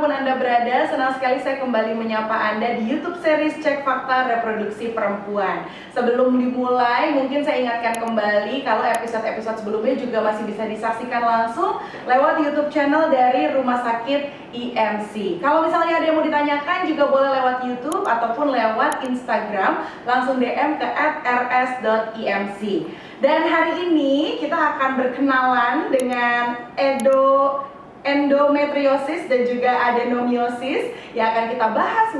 dimanapun Anda berada, senang sekali saya kembali menyapa Anda di YouTube series Cek Fakta Reproduksi Perempuan. Sebelum dimulai, mungkin saya ingatkan kembali kalau episode-episode sebelumnya juga masih bisa disaksikan langsung lewat YouTube channel dari Rumah Sakit IMC. Kalau misalnya ada yang mau ditanyakan juga boleh lewat YouTube ataupun lewat Instagram, langsung DM ke @rs.imc. Dan hari ini kita akan berkenalan dengan endometriosis dan juga adenomiosis yang akan kita bahas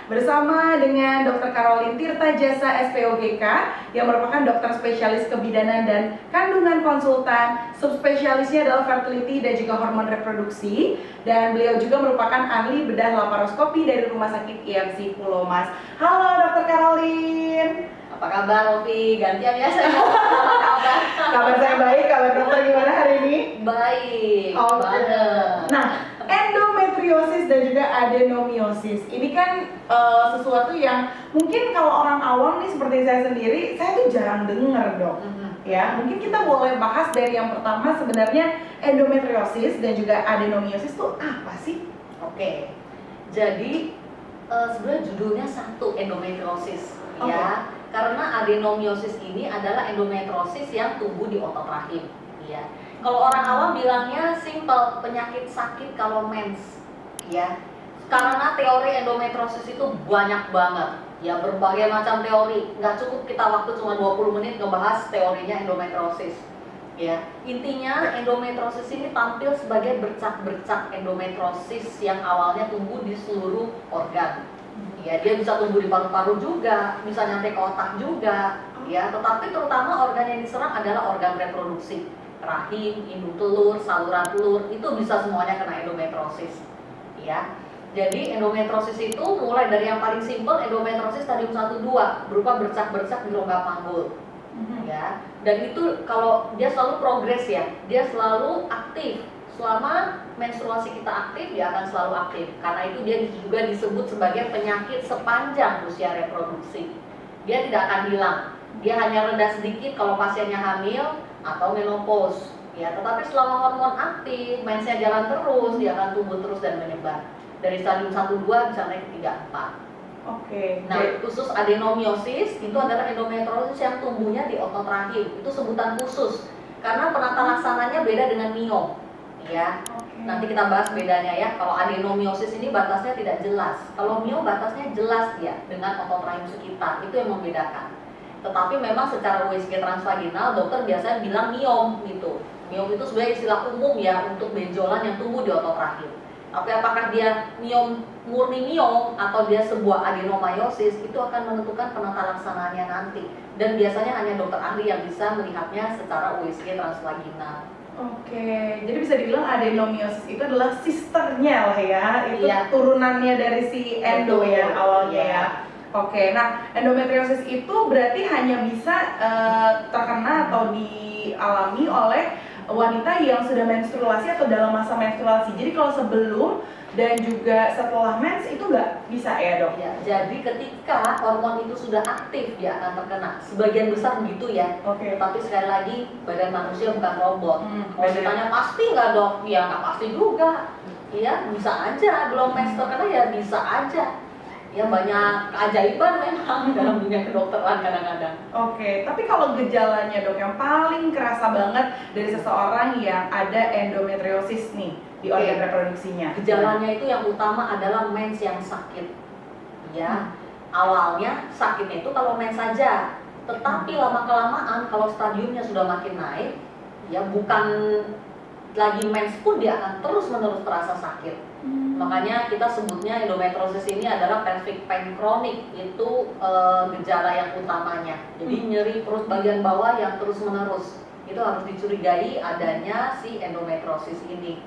bersama dengan Dr. Caroline Tirta Jasa SPOGK yang merupakan dokter spesialis kebidanan dan kandungan konsultan. Subspesialisnya adalah fertility dan juga hormon reproduksi, dan beliau juga merupakan ahli bedah laparoskopi dari Rumah Sakit IMC Pulau Mas. Halo Dr. Caroline. Apa kabar, Rofi? Gantian ya saya. Apa kabar? Kabar saya baik, kabar dokter gimana hari ini? Baik. Banget. Nah, endometriosis dan juga adenomiosis ini kan sesuatu yang mungkin kalau orang awam nih seperti saya sendiri, saya tuh jarang dengar dok. Ya, mungkin kita boleh bahas dari yang pertama, sebenarnya endometriosis dan juga adenomiosis itu apa sih? Oke. Jadi sebenarnya judulnya satu, endometriosis. Ya. Karena adenomiosis ini adalah endometriosis yang tumbuh di otot rahim. Ya. Kalau orang awam bilangnya simple, penyakit sakit kalau mens. Ya. Karena teori endometriosis itu banyak banget. Ya, berbagai macam teori. Nggak cukup kita waktu cuma 20 menit ngebahas teorinya endometriosis. Ya. Intinya endometriosis ini tampil sebagai bercak-bercak endometriosis yang awalnya tumbuh di seluruh organ. Ya, dia bisa tumbuh di paru-paru juga, bisa nyampe ke otak juga, ya. Tetapi terutama organ yang diserang adalah organ reproduksi, rahim, indung telur, saluran telur, itu bisa semuanya kena endometriosis, ya. Jadi endometriosis itu mulai dari yang paling simpel, endometriosis stadium 1-2, berupa bercak-bercak di rongga panggul, ya. Dan itu kalau dia selalu progres ya, dia selalu aktif. Selama menstruasi kita aktif, dia akan selalu aktif. Karena itu dia juga disebut sebagai penyakit sepanjang usia reproduksi. Dia tidak akan hilang. Dia hanya reda sedikit kalau pasiennya hamil atau menopause. Ya, tetapi selama hormon aktif, mensnya jalan terus, dia akan tumbuh terus dan menyebar. Dari stadium 1-2 bisa naik ke 3-4. Oke. Nah, khusus adenomiosis itu adalah endometriosis yang tumbuhnya di otot rahim. Itu sebutan khusus. Karena penata laksananya beda dengan miom. Ya, nanti kita bahas bedanya ya. Kalau adenomiosis ini batasnya tidak jelas. Kalau miom batasnya jelas ya, dengan otot rahim sekitar. Itu yang membedakan. Tetapi memang secara USG transvaginal dokter biasanya bilang miom gitu. Miom itu sebenarnya istilah umum ya untuk benjolan yang tumbuh di otot rahim. Tapi apakah dia miom murni miom atau dia sebuah adenomyosis, itu akan menentukan penata laksanaannya nanti. Dan biasanya hanya dokter ahli yang bisa melihatnya secara USG transvaginal. Oke, jadi bisa dibilang adenomiosis itu adalah sisternya lah ya, itu Iya. turunannya dari si endo ya awalnya Iya. ya. Oke, nah endometriosis itu berarti hanya bisa terkena atau dialami oleh wanita yang sudah menstruasi atau dalam masa menstruasi. Jadi kalau sebelum dan juga setelah mens itu nggak bisa ya dok? Ya, jadi ketika hormon itu sudah aktif dia akan terkena. Sebagian besar begitu ya. Oke. Tapi sekali lagi badan manusia bukan robot. Kalau benar. ditanya pasti nggak dok? Ya nggak pasti juga. Ya bisa aja. Belum mens terkena ya bisa aja. Ya banyak keajaiban memang dalam dunia kedokteran kadang-kadang. Oke, tapi kalau gejalanya dok yang paling kerasa banget dari seseorang yang ada endometriosis nih di organ reproduksinya. Gejalanya itu yang utama adalah mens yang sakit. Ya, awalnya sakitnya itu kalau mens saja. Tetapi lama-kelamaan kalau stadiumnya sudah makin naik, ya bukan lagi mens pun dia akan terus-menerus terasa sakit. Makanya kita sebutnya endometriosis ini adalah pelvic pain kronik. Itu gejala yang utamanya. Jadi nyeri perut bagian bawah yang terus-menerus. Itu harus dicurigai adanya si endometriosis ini.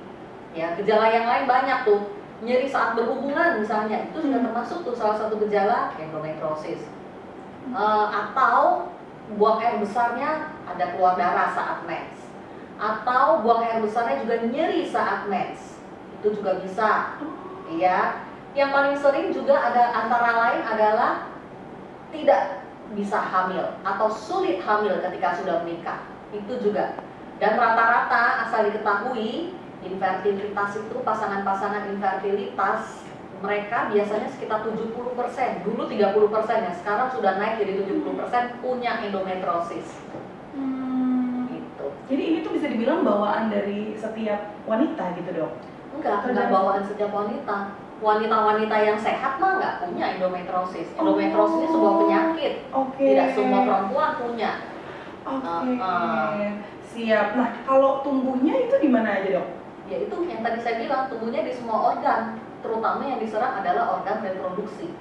Ya, gejala yang lain banyak tuh. Nyeri saat berhubungan misalnya, itu sudah termasuk tuh salah satu gejala endometriosis. Atau buang air besarnya ada keluar darah saat mens. Atau buang air besarnya juga nyeri saat mens. Itu juga bisa. Ya. Yang paling sering juga ada antara lain adalah tidak bisa hamil atau sulit hamil ketika sudah menikah. Itu juga. Dan rata-rata asal diketahui Infertilitas itu pasangan-pasangan infertilitas mereka biasanya sekitar 70%, dulu 30% ya, sekarang sudah naik jadi 70% punya endometriosis. Gitu. Jadi ini tuh bisa dibilang bawaan dari setiap wanita gitu dok? Enggak bawaan setiap wanita. Wanita-wanita yang sehat mah nggak punya endometriosis. Endometriosis ini sebuah penyakit. Tidak semua perempuan punya. Siap. Nah, kalau tumbuhnya itu di mana aja dok? Ya itu yang tadi saya bilang, tumbuhnya di semua organ, terutama yang diserang adalah organ reproduksi.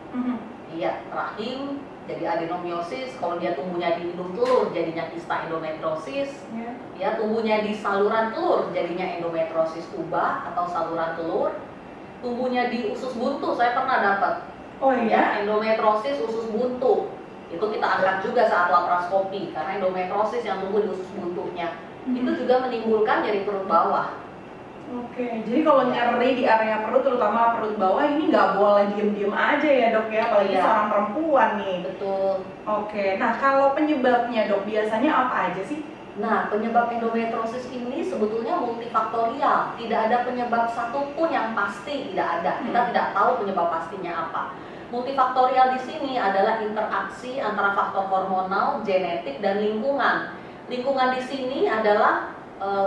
Iya, rahim jadi adenomiosis, kalau dia tumbuhnya di hidung telur jadinya kista endometriosis. Ya, tumbuhnya di saluran telur jadinya endometriosis tuba atau saluran telur. Tumbuhnya di usus buntu, saya pernah dapat. Oh iya? Ya, endometriosis usus buntu. Itu kita angkat juga saat laparoskopi karena endometriosis yang tumbuh di usus buntunya. Itu juga menimbulkan nyeri perut bawah. Oke, jadi kalau nyeri di area perut, terutama perut bawah ini nggak boleh diem-diem aja ya dok ya, apalagi seorang perempuan nih. Betul. Oke, nah kalau penyebabnya dok biasanya apa aja sih? Nah, penyebab endometriosis ini sebetulnya multifaktorial. Tidak ada penyebab satupun yang pasti, tidak ada. Kita tidak tahu penyebab pastinya apa. Multifaktorial di sini adalah interaksi antara faktor hormonal, genetik, dan lingkungan. Lingkungan di sini adalah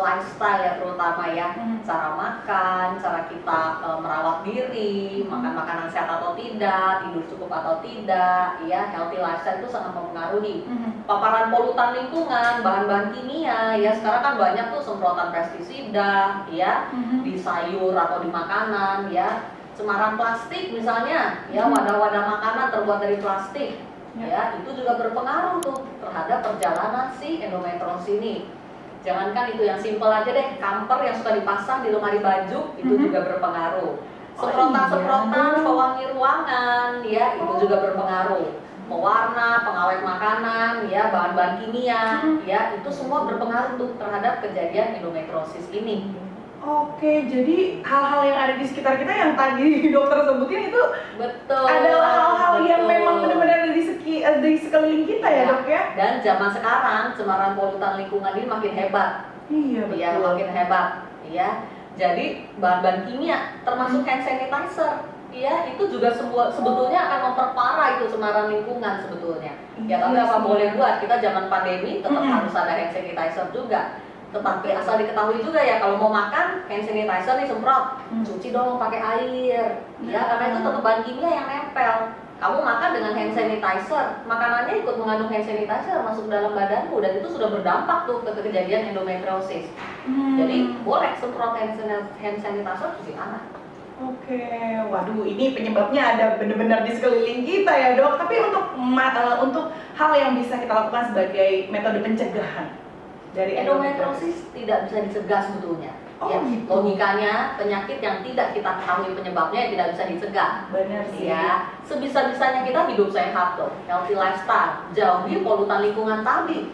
lifestyle ya, terutama ya, cara makan, cara kita merawat diri, makan makanan sehat atau tidak, tidur cukup atau tidak, ya, healthy lifestyle itu sangat mempengaruhi. Paparan polutan lingkungan, bahan-bahan kimia, ya sekarang kan banyak tuh semprotan pestisida, ya, di sayur atau di makanan, ya, cemaran plastik misalnya, ya, wadah-wadah makanan terbuat dari plastik, ya, itu juga berpengaruh tuh terhadap perjalanan si endometriosis ini. Jangankan itu, yang simpel aja deh, kamper yang suka dipasang di lemari baju itu juga berpengaruh. Semprotan-semprotan pewangi ruangan, ya, itu juga berpengaruh. Pewarna, pengawet makanan, ya, bahan-bahan kimia, ya, itu semua berpengaruh tuh terhadap kejadian endometriosis ini. Oke, jadi hal-hal yang ada di sekitar kita yang tadi dokter sebutin itu betul adalah hal-hal yang memang benar-benar ada di sekeliling kita ya dok ya? Dan zaman sekarang cemaran polutan lingkungan ini makin hebat. Iya betul. Iya, makin hebat. Iya, jadi bahan-bahan kimia termasuk hand sanitizer, iya, itu juga sebetulnya akan memperparah itu cemaran lingkungan sebetulnya. Ya, tapi apa boleh buat, kita zaman pandemi tetap harus ada hand sanitizer juga. Tetapi asal diketahui juga ya, kalau mau makan hand sanitizer nih semprot, cuci dong pakai air, ya, karena itu tetap bahan kimia yang nempel. Kamu makan dengan hand sanitizer, makanannya ikut mengandung hand sanitizer masuk dalam badanmu, dan itu sudah berdampak tuh ke kejadian endometriosis. Jadi boleh semprot hand sanitizer, cuci tangan. Oke, waduh, ini penyebabnya ada benar-benar di sekeliling kita ya dok. Tapi untuk hal yang bisa kita lakukan sebagai metode pencegahan dari endometriosis tidak bisa dicegah sebetulnya. Ya, gitu. Logikanya penyakit yang tidak kita ketahui penyebabnya tidak bisa dicegah. Benar sih. Ya, sebisa-bisanya kita hidup sehat loh, healthy lifestyle, jauhi polutan lingkungan tadi.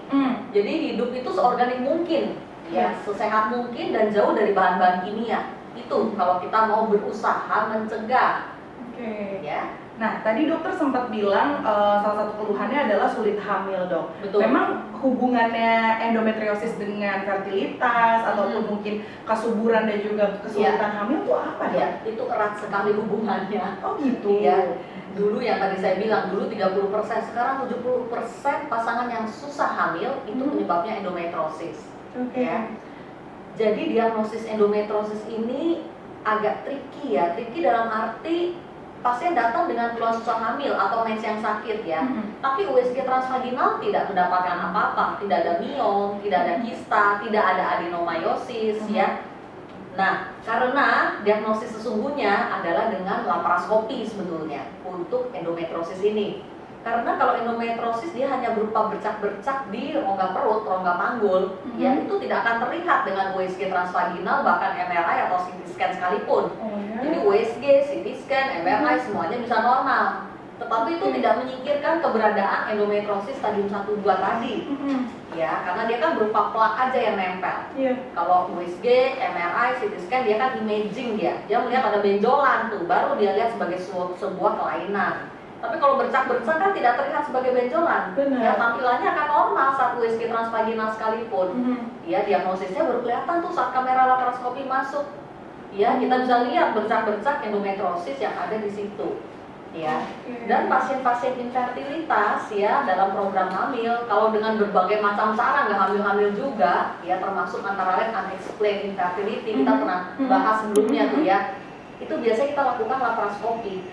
Jadi hidup itu seorganik mungkin, ya, sesehat mungkin dan jauh dari bahan-bahan kimia. Itu kalau kita mau berusaha mencegah. Oke. Ya. Nah, tadi dokter sempat bilang salah satu keluhannya adalah sulit hamil, dok. Betul. Memang hubungannya endometriosis dengan fertilitas ataupun mungkin kesuburan dan juga kesulitan hamil itu apa, dok? Ya, itu erat sekali hubungannya. Oh gitu. Ya. Dulu yang tadi saya bilang, dulu 30%, sekarang 70% pasangan yang susah hamil itu penyebabnya endometriosis. Oke. Ya. Jadi diagnosis endometriosis ini agak tricky ya. Tricky dalam arti pasien datang dengan keluhan susah hamil atau mens yang sakit ya, tapi USG transvaginal tidak mendapatkan apa-apa, tidak ada miom, tidak ada kista, tidak ada adenomyosis ya. Nah, karena diagnosis sesungguhnya adalah dengan laparoskopi sebetulnya untuk endometriosis ini. Karena kalau endometriosis dia hanya berupa bercak-bercak di rongga perut, rongga panggul, ya itu tidak akan terlihat dengan USG transvaginal, bahkan MRI atau CT scan sekalipun. Jadi USG, CT scan, MRI semuanya bisa normal. Tetapi itu tidak menyingkirkan keberadaan endometriosis stadium 1-2 tadi. Ya, karena dia kan berupa plak aja yang nempel. Kalau USG, MRI, CT scan dia kan imaging dia melihat ada benjolan tuh, baru dia lihat sebagai sebuah kelainan. Tapi kalau bercak-bercak kan tidak terlihat sebagai benjolan. Benar. Ya, tampilannya akan normal saat USG transvaginal sekalipun. Ya, diagnosisnya baru kelihatan tuh saat kamera laparoskopi masuk. Ya, kita bisa lihat bercak-bercak endometriosis yang ada di situ. Ya. Dan pasien-pasien infertilitas ya dalam program hamil, kalau dengan berbagai macam cara nggak hamil-hamil juga, ya termasuk antara lain unexplained infertility, kita pernah bahas sebelumnya tuh ya. Itu biasanya kita lakukan laparoskopi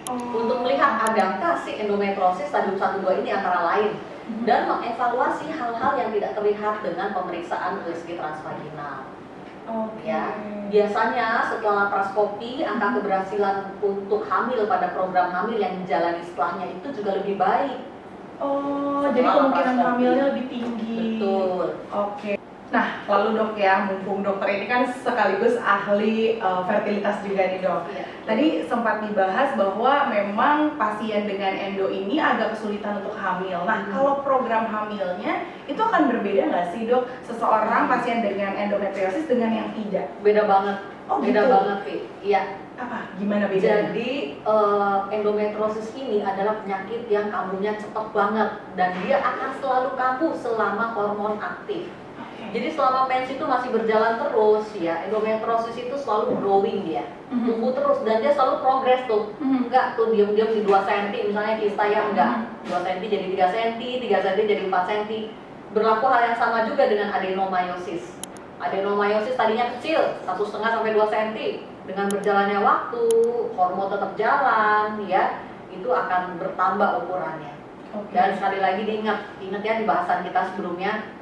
untuk melihat adakah si endometriosis stadium 1-2 ini antara lain, dan mengevaluasi hal-hal yang tidak terlihat dengan pemeriksaan USG transvaginal. Ya, biasanya setelah laparoskopi angka keberhasilan untuk hamil pada program hamil yang dijalani setelahnya itu juga lebih baik. Jadi kemungkinan hamilnya lebih tinggi. Betul. Nah, lalu dok ya, mumpung dokter ini kan sekaligus ahli fertilitas juga nih dok. Iya. Tadi sempat dibahas bahwa memang pasien dengan endo ini agak kesulitan untuk hamil. Nah, kalau program hamilnya itu akan berbeda nggak sih dok? Seseorang pasien dengan endometriosis dengan yang tidak? Beda banget. Beda gitu? banget, Vi. Iya. Apa? Gimana bedanya? Jadi endometriosis ini adalah penyakit yang kambuhnya cepat banget dan dia akan selalu kambuh selama hormon aktif. Jadi selama mens itu masih berjalan terus ya, endometriosis itu selalu growing dia, tumbuh terus dan dia selalu progres tuh. Enggak tuh diam-diam di 2 cm misalnya kista ya, enggak. 2 cm jadi 3 cm, 3 cm jadi 4 cm. Berlaku hal yang sama juga dengan adenomyosis. Adenomyosis tadinya kecil, 1,5 sampai 2 cm. Dengan berjalannya waktu, hormon tetap jalan ya, itu akan bertambah ukurannya. Dan sekali lagi ingat ya di bahasan kita sebelumnya,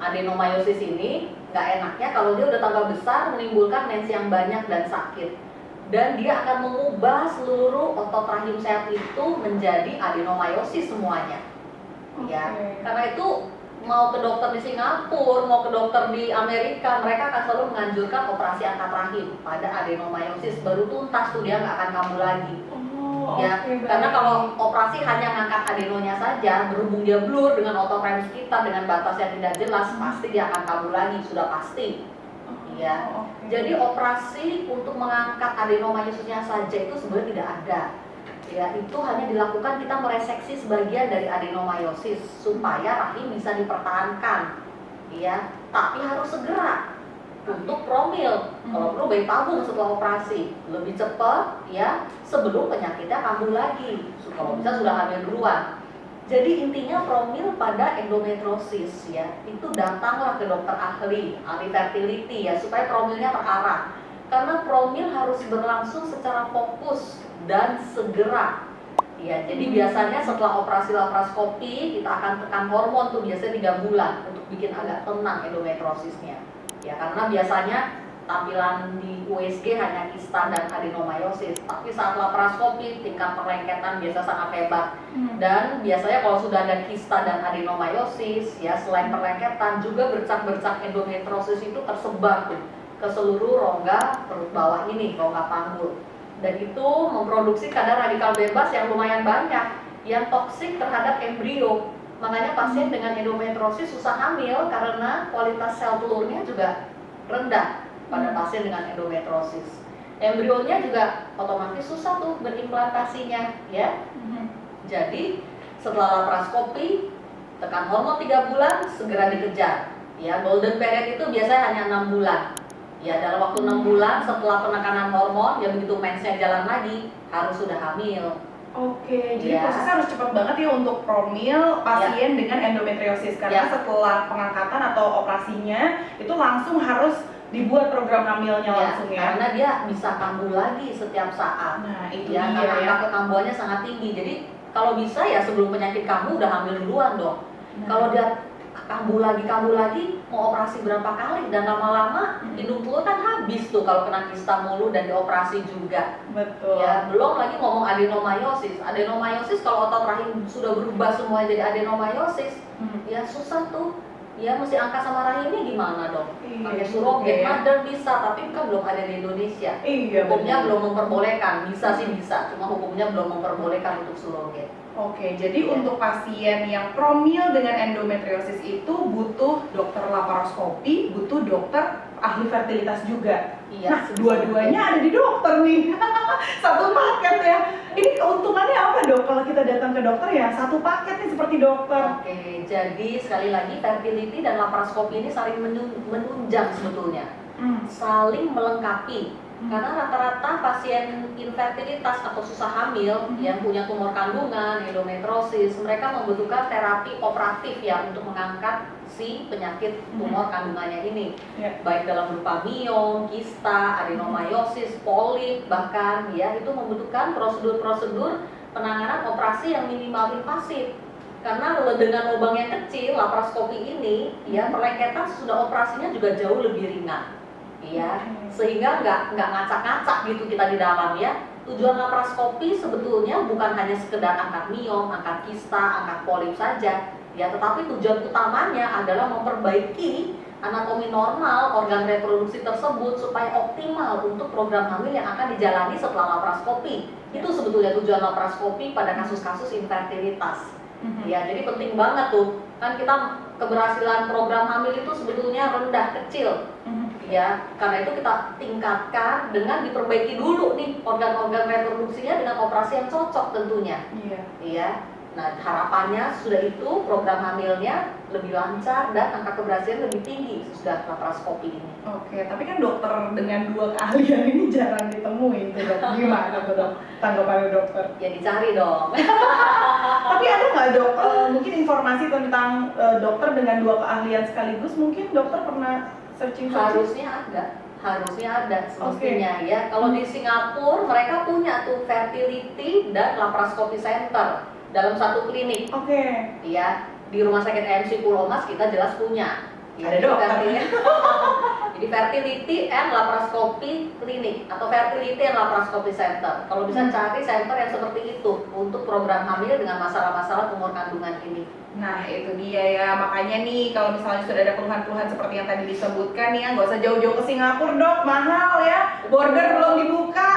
adenomyosis ini nggak enaknya kalau dia udah tambah besar menimbulkan mens yang banyak dan sakit, dan dia akan mengubah seluruh otot rahim sehat itu menjadi adenomyosis semuanya. Ya, karena itu mau ke dokter di Singapura, mau ke dokter di Amerika, mereka akan selalu menganjurkan operasi angkat rahim pada adenomyosis, baru tuntas tuh dia nggak akan kambuh lagi. Ya, karena kalau operasi hanya ngangkat adenonya saja, berhubung dia blur dengan otot rahim sekitar dengan batas yang tidak jelas, pasti dia akan kambuh lagi, sudah pasti. Ya, jadi operasi untuk mengangkat adenomyosisnya saja itu sebenarnya tidak ada. Ya, itu hanya dilakukan kita mereseksi sebagian dari adenomyosis supaya rahim bisa dipertahankan. Ya, tapi harus segera untuk promil, kalau perlu bayi tabung setelah operasi lebih cepat ya, sebelum penyakitnya kambuh lagi, kalau bisa sudah hamil duluan. Jadi intinya promil pada endometriosis ya, itu datanglah ke dokter ahli fertility ya, supaya promilnya terarah, karena promil harus berlangsung secara fokus dan segera ya. Jadi biasanya setelah operasi laparoskopi kita akan tekan hormon tuh biasanya 3 bulan untuk bikin agak tenang endometriosisnya. Ya, karena biasanya tampilan di USG hanya kista dan adenomyosis, tapi saat laparoskopi tingkat perlengketan biasa sangat hebat. Dan biasanya kalau sudah ada kista dan adenomyosis ya, selain perlengketan juga bercak-bercak endometriosis itu tersebar tuh ke seluruh rongga perut bawah ini, rongga panggul. Dan itu memproduksi kadar radikal bebas yang lumayan banyak yang toksik terhadap embrio. Makanya pasien dengan endometriosis susah hamil karena kualitas sel telurnya juga rendah pada pasien dengan endometriosis. Embrionya juga otomatis susah tuh berimplantasinya ya. Jadi setelah laparoskopi tekan hormon 3 bulan segera dikejar. Ya, golden period itu biasanya hanya 6 bulan. Ya, dalam waktu 6 bulan setelah penekanan hormon ya, begitu mensnya jalan lagi harus sudah hamil. Jadi prosesnya harus cepat banget ya untuk promil pasien dengan endometriosis, karena setelah pengangkatan atau operasinya itu langsung harus dibuat program hamilnya langsung ya. Karena dia bisa kambuh lagi setiap saat. Nah, itu ya, dia karena ya. angka kekambuhannya sangat tinggi. Jadi kalau bisa ya sebelum penyakit kambuh udah hamil duluan dong. Kalau dia kambuh lagi, mau operasi berapa kali dan lama-lama indung telur kan habis tuh kalau kena kista mulu dan dioperasi juga. Betul. Ya, belum lagi ngomong adenomyosis. Adenomyosis kalau otot rahim sudah berubah semua jadi adenomyosis, ya susah tuh. Ya mesti angkat sama rahimnya gimana dong? Pakai suroget, mother bisa, tapi kan belum ada di Indonesia. Hukumnya belum memperbolehkan. Bisa sih bisa, cuma hukumnya belum memperbolehkan untuk suroget. Oke, jadi Iya. untuk pasien yang promil dengan endometriosis itu butuh dokter laparoskopi, butuh dokter ahli fertilitas juga. Iya, Nah, sebisa dua-duanya ada di dokter nih. Satu paket ya. Ini keuntungannya apa dok kalau kita datang ke dokter ya? Satu paket nih seperti dokter. Oke, jadi sekali lagi fertility dan laparoskopi ini saling menunjang sebetulnya, saling melengkapi. Karena rata-rata pasien infertilitas atau susah hamil yang punya tumor kandungan, endometriosis, mereka membutuhkan terapi operatif ya untuk mengangkat si penyakit tumor kandungannya ini, baik dalam berupa miom, kista, adenomyosis, polip, bahkan ya itu membutuhkan prosedur-prosedur penanganan operasi yang minimal invasif. Karena dengan lubang yang kecil, laparoskopi ini ya perlengketan sesudah operasinya juga jauh lebih ringan. Iya, sehingga nggak ngacak-ngacak gitu kita di dalam ya. Tujuan laparoskopi sebetulnya bukan hanya sekedar angkat miom, angkat kista, angkat polip saja, ya, tetapi tujuan utamanya adalah memperbaiki anatomi normal organ reproduksi tersebut supaya optimal untuk program hamil yang akan dijalani setelah laparoskopi. Itu sebetulnya tujuan laparoskopi pada kasus-kasus infertilitas. Ya, jadi penting banget tuh. Kan kita keberhasilan program hamil itu sebetulnya rendah, kecil. Ya, karena itu kita tingkatkan dengan diperbaiki dulu nih organ-organ reproduksinya dengan operasi yang cocok tentunya. Iya. Nah, harapannya sudah itu program hamilnya lebih lancar dan angka keberhasilan lebih tinggi sudah laparoskopi ini. Oke, tapi kan dokter dengan dua keahlian ini jarang ditemuin tuh dok. Gimana tuh dok? Tanggapannya dokter? Ya dicari dong. Tapi ada nggak dok, mungkin informasi tentang dokter dengan dua keahlian sekaligus? Mungkin dokter pernah searching? Harusnya ada semestinya ya. Kalau di Singapura mereka punya tuh fertility dan laparoskopi center dalam satu klinik. Iya, di rumah sakit AMC Pulau Mas kita jelas punya. Ada dokter. Jadi fertility and laparoskopi klinik atau fertility and laparoskopi center. Kalau bisa cari center yang seperti itu untuk program hamil dengan masalah-masalah tumor kandungan ini. Nah itu dia ya, makanya nih kalau misalnya sudah ada keluhan-keluhan seperti yang tadi disebutkan ya, nggak usah jauh-jauh ke Singapura dok, mahal ya, border belum dibuka.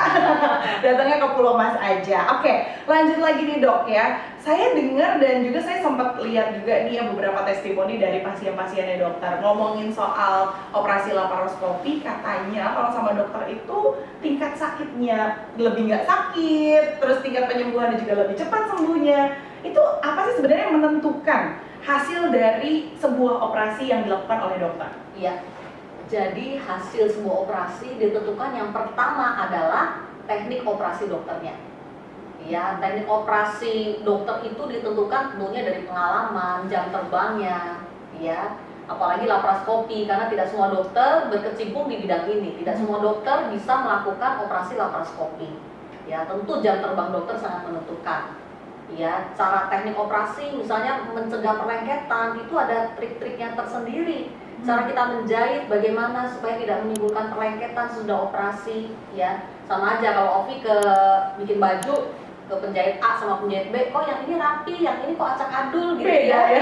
Datangnya ke Pulau Mas aja. Oke, lanjut lagi nih dok ya. Saya dengar dan juga saya sempat lihat juga nih ya beberapa testimoni dari pasien-pasiennya dokter ngomongin soal operasi laparoskopi, katanya kalau sama dokter itu tingkat sakitnya lebih nggak sakit, terus tingkat penyembuhannya juga lebih cepat sembuhnya. Itu apa sih sebenarnya yang menentukan hasil dari sebuah operasi yang dilakukan oleh dokter? Iya, jadi hasil sebuah operasi ditentukan yang pertama adalah teknik operasi dokternya. Ya, teknik operasi dokter itu ditentukan tentunya dari pengalaman, jam terbangnya, ya. Apalagi laparoskopi, karena tidak semua dokter berkecimpung di bidang ini. Tidak semua dokter bisa melakukan operasi laparoskopi. Ya, tentu jam terbang dokter sangat menentukan. Ya, cara teknik operasi misalnya mencegah perlengketan itu ada trik-triknya tersendiri. Cara kita menjahit bagaimana supaya tidak menimbulkan perlengketan sudah operasi, ya. Sama aja kalau Ovi ke bikin baju ke penjahit A sama penjahit B, oh yang ini rapi, yang ini kok acak adul gitu ya.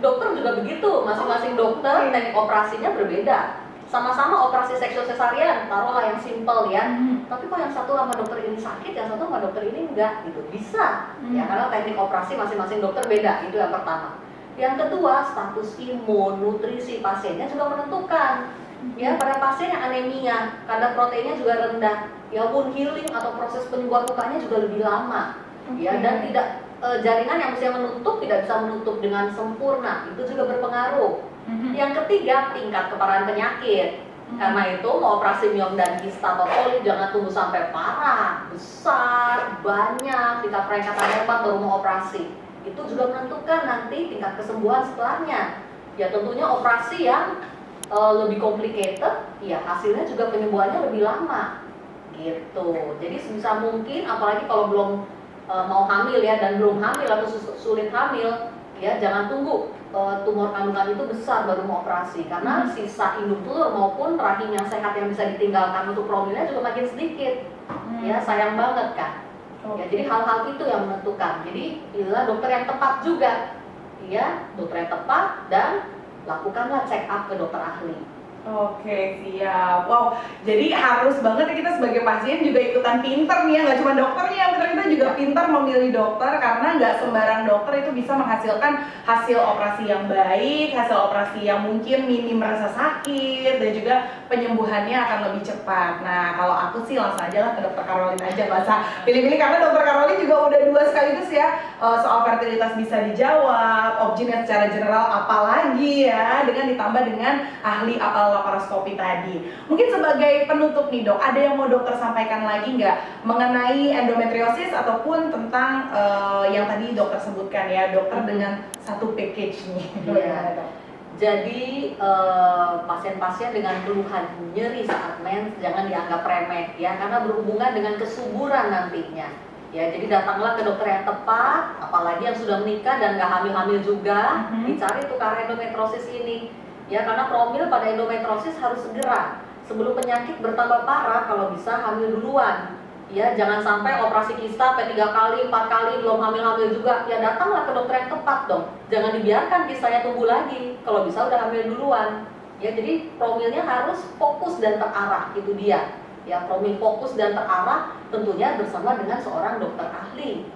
Dokter juga begitu, masing-masing dokter teknik operasinya berbeda. Sama-sama operasi seksual sesarian, taruhlah yang simple ya. Tapi kok yang satu sama dokter ini sakit, yang satu sama dokter ini enggak gitu. Bisa. Ya, karena teknik operasi masing-masing dokter beda, itu yang pertama. Yang kedua, status imun, nutrisi pasiennya juga menentukan. Ya, pada pasien yang anemia, kadar proteinnya juga rendah, ya wound healing atau proses penyembuhan lukanya juga lebih lama. Ya, dan tidak jaringan yang mestinya menutup tidak bisa menutup dengan sempurna, itu juga berpengaruh. Yang ketiga, tingkat keparahan penyakit. Karena itu mau operasi miom dan kista atau polip jangan tunggu sampai parah, besar, banyak, tingkat perlengketan hebat baru mau operasi. Itu juga menentukan nanti tingkat kesembuhan setelahnya. Ya tentunya operasi yang lebih complicated, ya hasilnya juga penyembuhannya lebih lama. Gitu. Jadi sebisa mungkin, apalagi kalau belum mau hamil ya dan belum hamil atau sulit hamil, ya jangan tunggu tumor kandungan itu besar baru mau operasi, karena sisa induk telur maupun rahim yang sehat yang bisa ditinggalkan untuk promilnya juga makin sedikit. Ya sayang banget kan. Ya, jadi hal-hal itu yang menentukan. Jadi pilihlah dokter yang tepat juga, ya dokter yang tepat dan lakukanlah check up ke dokter ahli. Oke, siap. Wow, jadi harus banget ya kita sebagai pasien juga ikutan pinter nih ya, nggak cuma dokternya yang pinter, kita juga pinter memilih dokter karena nggak sembarang dokter itu bisa menghasilkan hasil operasi yang baik, hasil operasi yang mungkin minim rasa sakit, dan juga penyembuhannya akan lebih cepat. Nah, kalau aku sih langsung aja lah ke dokter Karolin aja, nggak usah pilih-pilih karena dokter Karolin juga udah 2 sekaligus ya, soal fertilitas bisa dijawab, objinnya secara general apalagi ya, dengan ditambah dengan ahli laparoskopi tadi. Mungkin sebagai penutup nih dok, ada yang mau dokter sampaikan lagi nggak mengenai endometriosis ataupun tentang yang tadi dokter sebutkan ya, dokter dengan satu package nih. Iya. Jadi pasien-pasien dengan keluhan nyeri saat mens jangan dianggap remeh ya, karena berhubungan dengan kesuburan nantinya. Ya, jadi datanglah ke dokter yang tepat, apalagi yang sudah menikah dan nggak hamil-hamil juga, dicari tukar endometriosis ini. Ya, karena promil pada endometriosis harus segera sebelum penyakit bertambah parah, kalau bisa hamil duluan. Ya, jangan sampai operasi kista sampai 3 kali, 4 kali belum hamil-hamil juga. Ya, datanglah ke dokter yang tepat dong. Jangan dibiarkan kistanya tumbuh lagi. Kalau bisa udah hamil duluan. Ya, jadi promilnya harus fokus dan terarah, itu dia. Ya, promil fokus dan terarah tentunya bersama dengan seorang dokter ahli.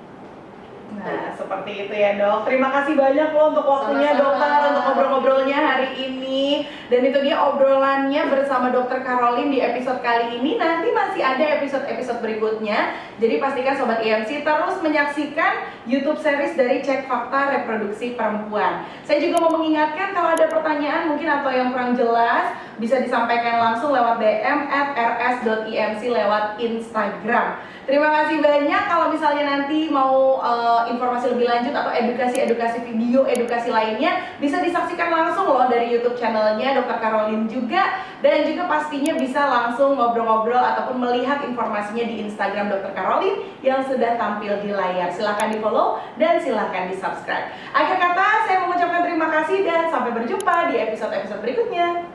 Nah, seperti itu ya dok. Terima kasih banyak loh untuk waktunya Sama-sama. dokter, untuk ngobrol-ngobrolnya hari ini. Dan itu dia obrolannya bersama dokter Karolin di episode kali ini. Nanti masih ada episode-episode berikutnya. Jadi pastikan Sobat IMC terus menyaksikan YouTube series dari Cek Fakta Reproduksi Perempuan. Saya juga mau mengingatkan kalau ada pertanyaan mungkin atau yang kurang jelas, bisa disampaikan langsung lewat DM @rs.imc lewat Instagram. Terima kasih banyak. Kalau misalnya nanti mau informasi lebih lanjut atau edukasi video, edukasi lainnya, bisa disaksikan langsung loh dari YouTube channelnya Dr. Karolin juga. Dan juga pastinya bisa langsung ngobrol-ngobrol ataupun melihat informasinya di Instagram Dr. Karolin yang sudah tampil di layar. Silahkan di follow dan silahkan di subscribe. Akhir kata, saya mengucapkan terima kasih dan sampai berjumpa di episode-episode berikutnya.